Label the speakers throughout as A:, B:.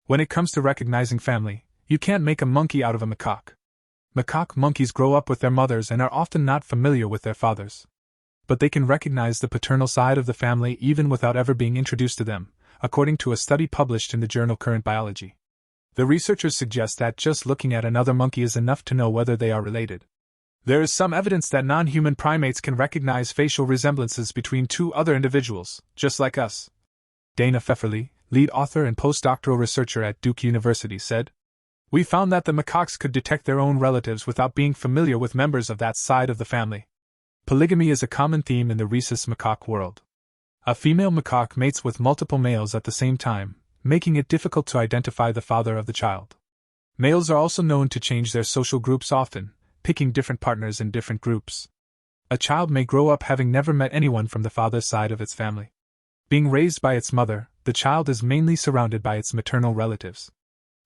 A: When it comes to recognizing family, you can't make a monkey out of a macaque. Macaque monkeys grow up with their mothers and are often not familiar with their fathers. But they can recognize the paternal side of the family even without ever being introduced to them, according to a study published in the journal Current Biology. The researchers suggest that just looking at another monkey is enough to know whether they are related. There is some evidence that non-human primates can recognize facial resemblances between two other individuals, just like us. Dana Pfefferly, lead author and postdoctoral researcher at Duke University, said, "We found that the macaques could detect their own relatives without being familiar with members of that side of the family." Polygamy is a common theme in the rhesus macaque world. A female macaque mates with multiple males at the same time, making it difficult to identify the father of the child. Males are also known to change their social groups often, picking different partners in different groups. A child may grow up having never met anyone from the father's side of its family. Being raised by its mother, the child is mainly surrounded by its maternal relatives.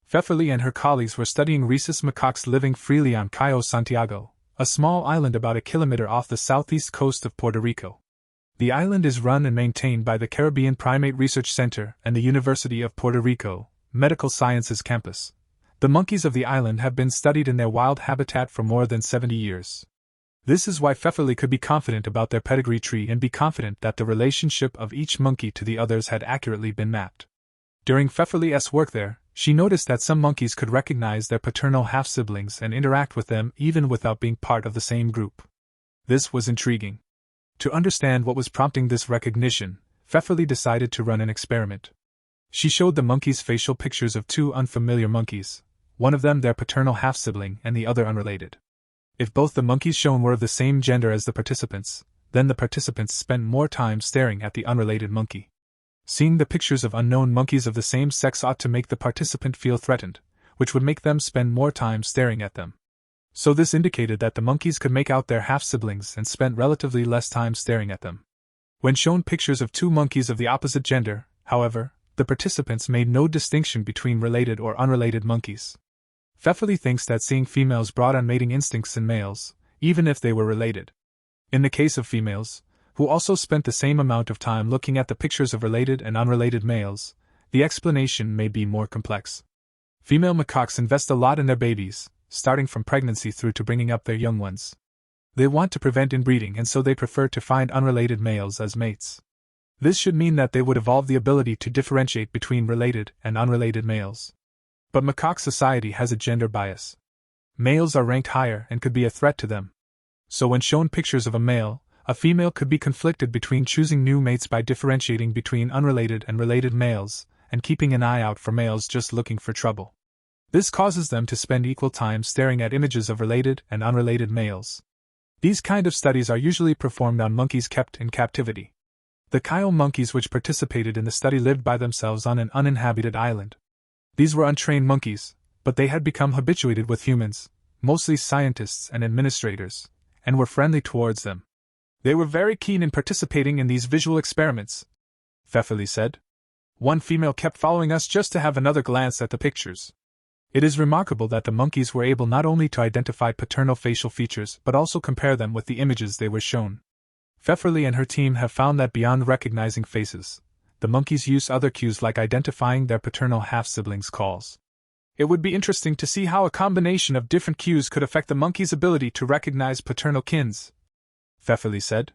A: Pfefferly and her colleagues were studying rhesus macaques living freely on Cayo Santiago, a small island about a kilometer off the southeast coast of Puerto Rico. The island is run and maintained by the Caribbean Primate Research Center and the University of Puerto Rico, Medical Sciences Campus. The monkeys of the island have been studied in their wild habitat for more than 70 years. This is why Pfefferly could be confident about their pedigree tree and be confident that the relationship of each monkey to the others had accurately been mapped. During Pfefferly's work there, she noticed that some monkeys could recognize their paternal half-siblings and interact with them even without being part of the same group. This was intriguing. To understand what was prompting this recognition, Pfefferly decided to run an experiment. She showed the monkeys facial pictures of two unfamiliar monkeys, one of them their paternal half-sibling and the other unrelated. If both the monkeys shown were of the same gender as the participants, then the participants spent more time staring at the unrelated monkey. Seeing the pictures of unknown monkeys of the same sex ought to make the participant feel threatened, which would make them spend more time staring at them. So this indicated that the monkeys could make out their half-siblings and spent relatively less time staring at them. When shown pictures of two monkeys of the opposite gender, however, the participants made no distinction between related or unrelated monkeys. Pfefferly thinks that seeing females brought on mating instincts in males, even if they were related. In the case of females, who also spent the same amount of time looking at the pictures of related and unrelated males, the explanation may be more complex. Female macaques invest a lot in their babies, starting from pregnancy through to bringing up their young ones. They want to prevent inbreeding and so they prefer to find unrelated males as mates. This should mean that they would evolve the ability to differentiate between related and unrelated males. But macaque society has a gender bias. Males are ranked higher and could be a threat to them. So when shown pictures of a male, a female could be conflicted between choosing new mates by differentiating between unrelated and related males, and keeping an eye out for males just looking for trouble. This causes them to spend equal time staring at images of related and unrelated males. These kind of studies are usually performed on monkeys kept in captivity. The Cayo monkeys which participated in the study lived by themselves on an uninhabited island. These were untrained monkeys, but they had become habituated with humans, mostly scientists and administrators, and were friendly towards them. They were very keen in participating in these visual experiments, Pfefferly said. One female kept following us just to have another glance at the pictures. It is remarkable that the monkeys were able not only to identify paternal facial features but also compare them with the images they were shown. Pfefferly and her team have found that beyond recognizing faces, the monkeys use other cues like identifying their paternal half-siblings' calls. It would be interesting to see how a combination of different cues could affect the monkey's ability to recognize paternal kins, Pfefferly said.